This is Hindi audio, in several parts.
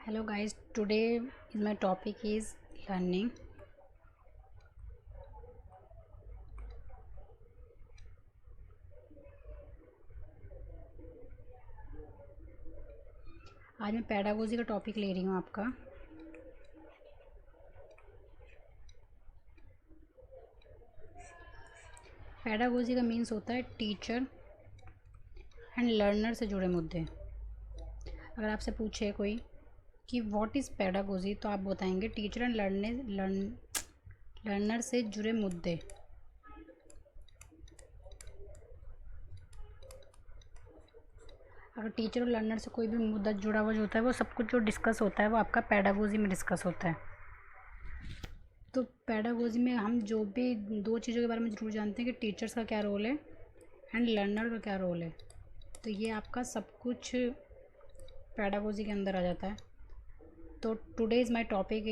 Hello guys, today is my topic is learning. आज मैं पेडागोजी का टॉपिक ले रही हूँ आपका। पेडागोजी का मीन्स होता है टीचर एंड लर्नर से जुड़े मुद्दे। अगर आपसे पूछे कोई कि व्हाट इज़ पेडागोजी तो आप बताएंगे टीचर एंड लर्नर से जुड़े मुद्दे। अगर टीचर और लर्नर से कोई भी मुद्दा जुड़ा हुआ जो होता है वो सब कुछ जो डिस्कस होता है वो आपका पेडागोजी में डिस्कस होता है। तो पेडागोजी में हम जो भी दो चीज़ों के बारे में ज़रूर जानते हैं कि टीचर्स का क्या रोल है एंड लर्नर का क्या रोल है। तो ये आपका सब कुछ पेडागोजी के अंदर आ जाता है। तो today is my topic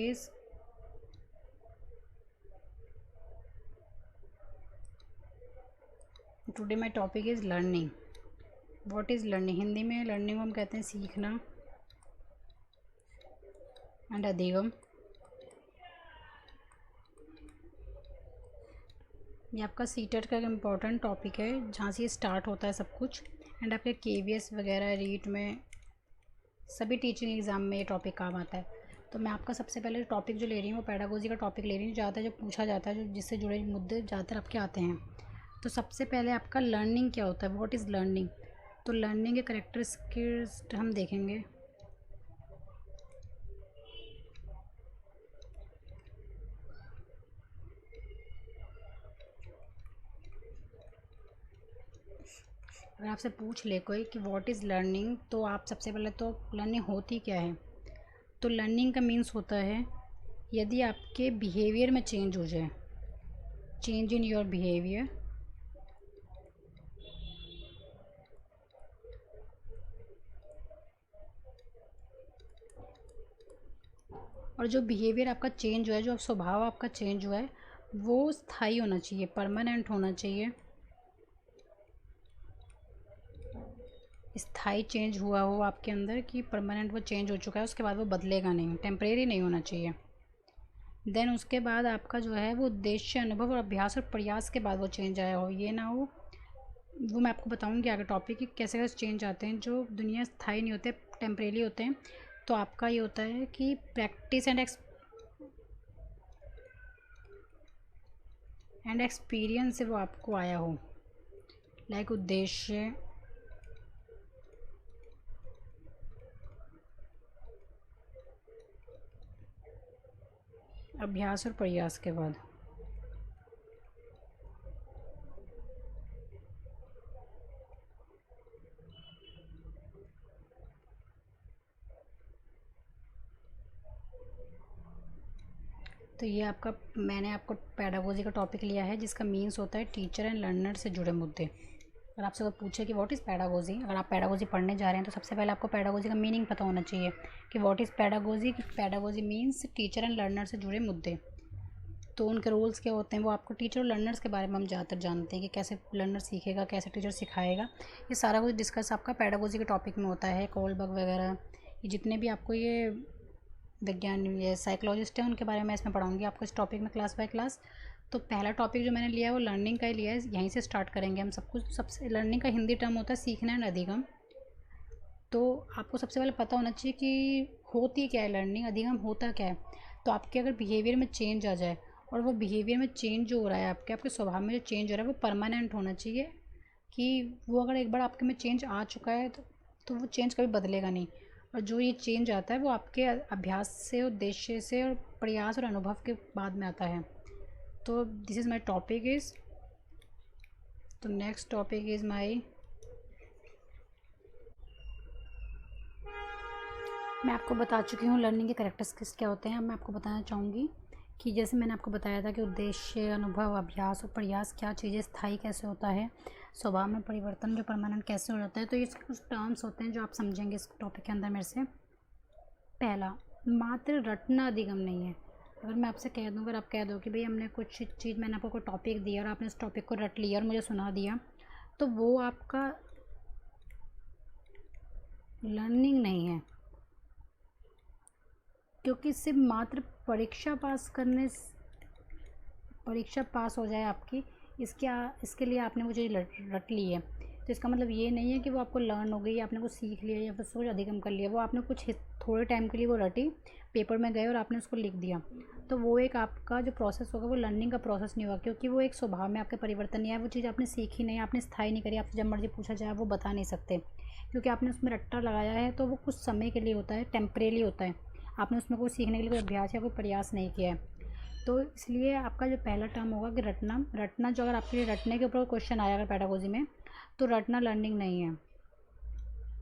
is learning. What is learning? Hindi में लर्निंग को हम कहते हैं सीखना एंड अधिगम। ये आपका सीटेट का एक इम्पॉर्टेंट टॉपिक है जहाँ से ये स्टार्ट होता है सब कुछ। एंड आपके केवीएस वगैरह रीट में सभी टीचिंग एग्ज़ाम में ये टॉपिक काम आता है। तो मैं आपका सबसे पहले टॉपिक जो ले रही हूँ वो पेडागोजी का टॉपिक ले रही हूँ। ज़्यादातर जो पूछा जाता है जो जिससे जुड़े मुद्दे ज़्यादातर आपके आते हैं। तो सबसे पहले आपका लर्निंग क्या होता है, व्हाट इज़ लर्निंग। तो लर्निंग के करेक्टरिस्टिक्स हम देखेंगे। अगर आपसे पूछ ले कोई कि व्हाट इज़ लर्निंग तो आप सबसे पहले तो लर्निंग होती क्या है। तो लर्निंग का मीन्स होता है यदि आपके बिहेवियर में चेंज हो जाए, चेंज इन योर बिहेवियर, और जो बिहेवियर आपका चेंज हुआ है, जो स्वभाव आपका चेंज हुआ है वो स्थायी होना चाहिए, परमानेंट होना चाहिए। स्थायी चेंज हुआ हो आपके अंदर कि परमानेंट वो चेंज हो चुका है, उसके बाद वो बदलेगा नहीं, टेम्परेरी नहीं होना चाहिए। देन उसके बाद आपका जो है वो उद्देश्य, अनुभव और अभ्यास और प्रयास के बाद वो चेंज आया हो, ये ना हो। वो मैं आपको बताऊंगी आगे टॉपिक कि कैसे कैसे चेंज आते हैं जो दुनिया स्थायी नहीं होते, टेम्परेरी होते हैं। तो आपका ये होता है कि प्रैक्टिस एंड एक्सपीरियंस से वो आपको आया हो, लाइक उद्देश्य, अभ्यास और प्रयास के बाद। तो ये आपका, मैंने आपको पेडागोजी का टॉपिक लिया है जिसका मीन्स होता है टीचर एंड लर्नर से जुड़े मुद्दे। अगर आपसे कोई पूछे कि व्हाट इज़ पेडागोजी, अगर आप पेडागोजी पढ़ने जा रहे हैं तो सबसे पहले आपको पेडागोजी का मीनिंग पता होना चाहिए कि what is pedagogy. Pedagogy means teacher and learner से जुड़े मुद्दे। तो उनके रोल्स क्या होते हैं वो आपको, टीचर और लर्नर्स के बारे में हम ज़्यादातर जानते हैं कि कैसे लर्नर सीखेगा, कैसे टीचर सिखाएगा। ये सारा कुछ डिस्कस आपका पेडागोजी के टॉपिक में होता है। कोलबर्ग वगैरह ये जितने भी आपको ये विज्ञान, ये साइकोलॉजिस्ट हैं, उनके बारे में मैं इसमें पढ़ाऊँगी आपको इस टॉपिक में क्लास बाय क्लास। तो पहला टॉपिक जो मैंने लिया है वो लर्निंग का ही लिया है, यहीं से स्टार्ट करेंगे हम सब कुछ। सबसे लर्निंग का हिंदी टर्म होता है सीखना एंड अधिगम। तो आपको सबसे पहले पता होना चाहिए कि होती क्या है लर्निंग, अधिगम होता क्या है। तो आपके अगर बिहेवियर में चेंज आ जाए और वो बिहेवियर में चेंज जो हो रहा है आपके आपके स्वभाव में जो चेंज हो रहा है वो परमानेंट होना चाहिए। कि वो अगर एक बार आपके में चेंज आ चुका है तो वो चेंज कभी बदलेगा नहीं। और जो ये चेंज आता है वो आपके अभ्यास से, उद्देश्य से और प्रयास और अनुभव के बाद में आता है। तो this is my topic is, तो नेक्स्ट टॉपिक इज़ माई, मैं आपको बता चुकी हूँ लर्निंग के कैरेक्टरिस्टिक्स क्या होते हैं। अब मैं आपको बताना चाहूँगी कि जैसे मैंने आपको बताया था कि उद्देश्य, अनुभव, अभ्यास और प्रयास, क्या चीज़ें स्थायी कैसे होता है, स्वभाव में परिवर्तन जो परमानेंट कैसे हो जाता है। तो ये कुछ टर्म्स होते हैं जो आप समझेंगे इस टॉपिक के अंदर मेरे से। पहला, मात्र रटना अधिगम नहीं है। अगर मैं आपसे कह दूँ, अगर आप कह दो कि भाई हमने कुछ चीज़, मैंने आपको कोई टॉपिक दिया और आपने उस टॉपिक को रट लिया और मुझे सुना दिया, तो वो आपका लर्निंग नहीं है। क्योंकि सिर्फ मात्र परीक्षा पास हो जाए आपकी, इसके लिए आपने वो चीज़ रट ली है। तो इसका मतलब ये नहीं है कि वो आपको लर्न हो गई, आपने कुछ सीख लिया या फिर सोच अधिगम कर लिया। वो आपने कुछ थोड़े टाइम के लिए वो रटी, पेपर में गए और आपने उसको लिख दिया। तो वो एक आपका जो प्रोसेस होगा वो लर्निंग का प्रोसेस नहीं होगा, क्योंकि वो एक स्वभाव में आपके परिवर्तन नहीं आया। वो चीज़ आपने सीखी नहीं, आपने स्थायी नहीं करी, आपसे जब मर्जी पूछा जाए वो बता नहीं सकते, क्योंकि आपने उसमें रट्टा लगाया है। तो वो कुछ समय के लिए होता है, टेम्परेरी होता है। आपने उसमें कोई सीखने के लिए कोई अभ्यास या कोई प्रयास नहीं किया है। तो इसलिए आपका जो पहला टर्म होगा कि रटना जो अगर आपके लिए रटने के ऊपर क्वेश्चन आया अगर पेडागोजी में, तो रटना लर्निंग नहीं है।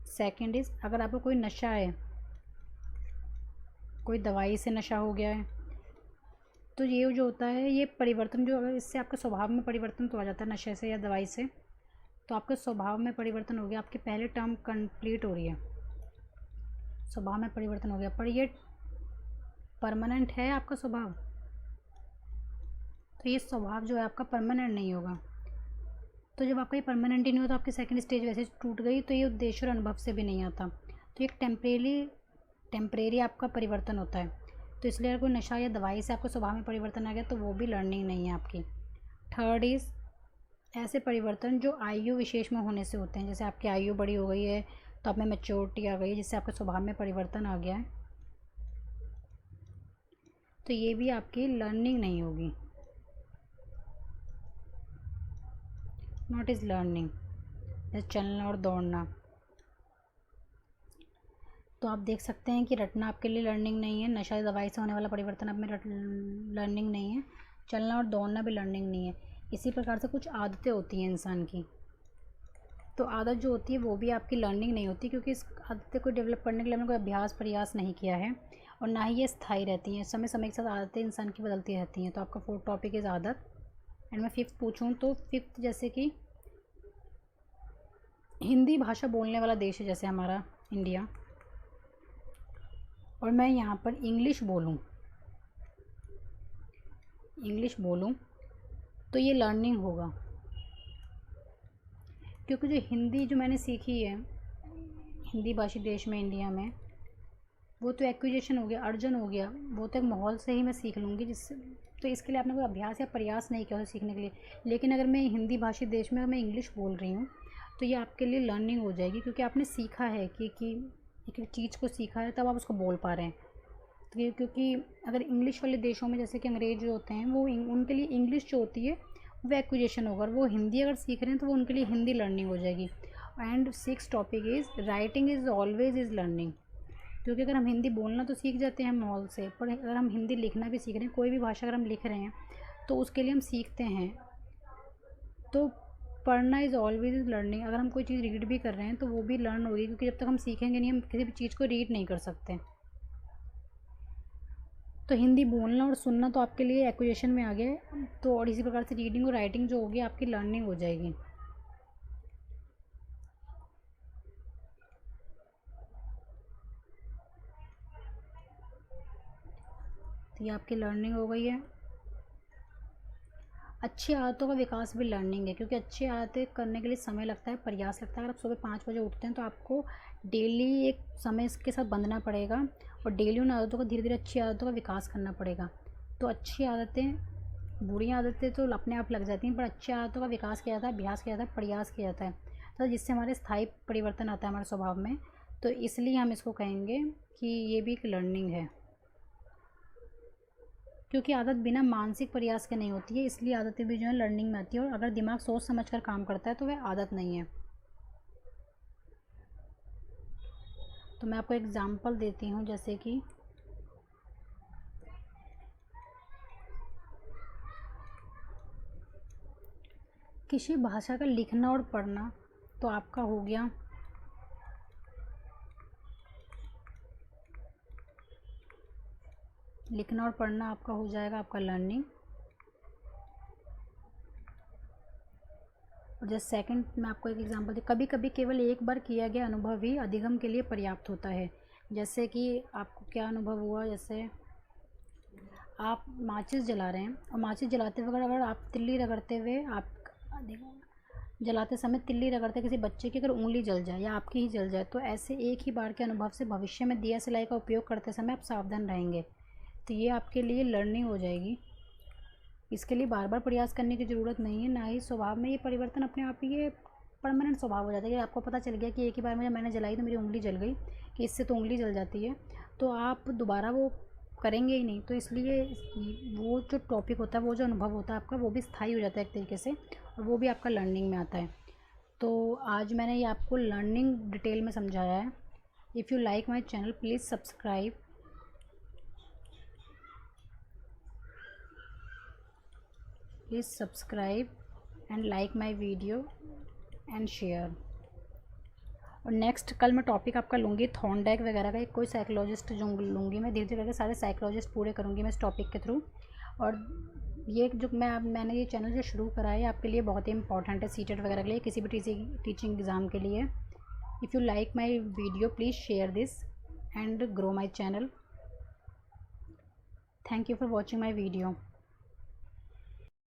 सेकंड इज़, अगर आपको कोई नशा है, कोई दवाई से नशा हो गया है, तो ये जो होता है ये परिवर्तन, जो अगर इससे आपके स्वभाव में परिवर्तन तो आ जाता है नशे से या दवाई से, तो आपके स्वभाव में परिवर्तन हो गया। आपकी पहले टर्म कंप्लीट हो रही है, स्वभाव में परिवर्तन हो गया। पर ये परमानेंट है आपका स्वभाव, तो ये स्वभाव जो है आपका परमानेंट नहीं होगा। तो जब आपका ये परमानेंट ही नहीं होता, आपकी सेकंड स्टेज वैसे टूट गई, तो ये उद्देश्य और अनुभव से भी नहीं आता। तो एक टेम्परेरी आपका परिवर्तन होता है। तो इसलिए अगर कोई नशा या दवाई से आपके स्वभाव में परिवर्तन आ गया तो वो भी लर्निंग नहीं है आपकी। थर्ड इज़, ऐसे परिवर्तन जो आयु विशेष में होने से होते हैं। जैसे आपकी आयु बड़ी हो गई है तो आप में मैच्योरिटी आ गई है, जिससे आपके स्वभाव में परिवर्तन आ गया है, तो ये भी आपकी लर्निंग नहीं होगी, नॉट इज़ लर्निंग। जैसे चलना और दौड़ना, तो आप देख सकते हैं कि रटना आपके लिए लर्निंग नहीं है, नशा दवाई से होने वाला परिवर्तन आप में लर्निंग नहीं है, चलना और दौड़ना भी लर्निंग नहीं है। इसी प्रकार से कुछ आदतें होती हैं इंसान की, तो आदत जो होती है वो भी आपकी लर्निंग नहीं होती, क्योंकि इस आदतें को डेवलप करने के लिए हमने कोई अभ्यास प्रयास नहीं किया है, और ना ही ये स्थायी रहती हैं। समय समय के साथ आदतें इंसान की बदलती रहती हैं। तो आपका फोर्थ टॉपिक इज़ आदत। एंड मैं फिफ्थ पूछूँ तो फिफ्थ, जैसे कि हिंदी भाषा बोलने वाला देश है जैसे हमारा इंडिया, और मैं यहाँ पर इंग्लिश बोलूँ तो ये लर्निंग होगा, क्योंकि जो हिंदी जो मैंने सीखी है हिंदी भाषी देश में इंडिया में, वो तो एक्विजिशन हो गया, अर्जन हो गया, वो तो एक माहौल से ही मैं सीख लूँगी, जिससे तो इसके लिए आपने कोई अभ्यास या प्रयास नहीं किया उसे सीखने के लिए। लेकिन अगर मैं हिंदी भाषी देश में मैं इंग्लिश बोल रही हूँ तो ये आपके लिए लर्निंग हो जाएगी, क्योंकि आपने सीखा है कि एक चीज़ को सीखा है तब आप उसको बोल पा रहे हैं। तो क्योंकि अगर इंग्लिश वाले देशों में जैसे कि अंग्रेज जो होते हैं, वो उनके लिए इंग्लिश जो होती है वो एक्विजिशन होगा, और वो हिंदी अगर सीख रहे हैं तो वो उनके लिए हिंदी लर्निंग हो जाएगी। And six topic is writing is always is learning, क्योंकि अगर हम हिंदी बोलना तो सीख जाते हैं माहौल से, पर अगर हम हिंदी लिखना भी सीख रहे हैं, कोई भी भाषा अगर हम लिख रहे हैं तो उसके लिए हम सीखते हैं। तो पढ़ना इज़ ऑलवेज इज़ लर्निंग। अगर हम कोई चीज़ रीड भी कर रहे हैं तो वो भी लर्न होगी, क्योंकि जब तक हम सीखेंगे नहीं हम किसी भी चीज़ को रीड नहीं कर सकते। तो हिंदी बोलना और सुनना तो आपके लिए एक्विजिशन में आ गया है, तो और इसी प्रकार से रीडिंग और राइटिंग जो होगी आपकी लर्निंग हो जाएगी। तो ये आपकी लर्निंग हो गई है। अच्छी आदतों का विकास भी लर्निंग है, क्योंकि अच्छी आदतें करने के लिए समय लगता है, प्रयास लगता है। अगर आप सुबह 5 बजे उठते हैं तो आपको डेली एक समय इसके साथ बंधना पड़ेगा, और डेली उन आदतों का धीरे धीरे अच्छी आदतों का विकास करना पड़ेगा। तो अच्छी आदतें, बुरी आदतें तो अपने आप लग जाती हैं, पर अच्छी आदतों का विकास किया जाता है, अभ्यास किया जाता है, प्रयास किया जाता है, तो जिससे हमारे स्थायी परिवर्तन आता है हमारे स्वभाव में। तो इसलिए हम इसको कहेंगे कि ये भी एक लर्निंग है, क्योंकि आदत बिना मानसिक प्रयास के नहीं होती है, इसलिए आदतें भी जो है लर्निंग में आती है। और अगर दिमाग सोच समझ कर काम करता है तो वह आदत नहीं है। तो मैं आपको एग्जांपल देती हूँ, जैसे कि किसी भाषा का लिखना और पढ़ना तो आपका हो गया लिखना और पढ़ना आपका हो जाएगा आपका लर्निंग। और जैसे सेकंड मैं आपको एक एग्जांपल दे, कभी कभी केवल एक बार किया गया अनुभव ही अधिगम के लिए पर्याप्त होता है। जैसे कि आपको क्या अनुभव हुआ, जैसे आप माचिस जला रहे हैं और माचिस जलाते वक्त अगर आप तिल्ली रगड़ते हुए आप जलाते समय तिल्ली रगड़ते किसी बच्चे की अगर उंगली जल जाए या आपकी ही जल जाए तो ऐसे एक ही बार के अनुभव से भविष्य में दिया सिलाई का उपयोग करते समय आप सावधान रहेंगे। तो ये आपके लिए लर्निंग हो जाएगी। इसके लिए बार बार प्रयास करने की ज़रूरत नहीं है, ना ही स्वभाव में ये परिवर्तन अपने आप ही ये परमानेंट स्वभाव हो जाता है कि आपको पता चल गया कि एक ही बार में जब मैंने जलाई तो मेरी उंगली जल गई, कि इससे तो उंगली जल जाती है, तो आप दोबारा वो करेंगे ही नहीं। तो इसलिए वो जो टॉपिक होता है, वो जो अनुभव होता है आपका, वो भी स्थायी हो जाता है एक तरीके से, और वो भी आपका लर्निंग में आता है। तो आज मैंने ये आपको लर्निंग डिटेल में समझाया है। If you like my channel please subscribe, and like my video and share. और नेक्स्ट कल मैं टॉपिक आपका लूँगी थॉर्नडाइक वगैरह का, एक कोई साइकोलॉजिस्ट जो लूँगी मैं, धीरे धीरे करके सारे साइकोलॉजिस्ट पूरे करूँगी मैं इस टॉपिक के थ्रू। और ये जो मैंने ये चैनल जो शुरू करा है आपके लिए बहुत ही इंपॉर्टेंट है, सीटेट वगैरह के लिए, किसी भी टीचिंग एग्ज़ाम के लिए। If you like my video please share this and grow my channel. Thank you for watching my video.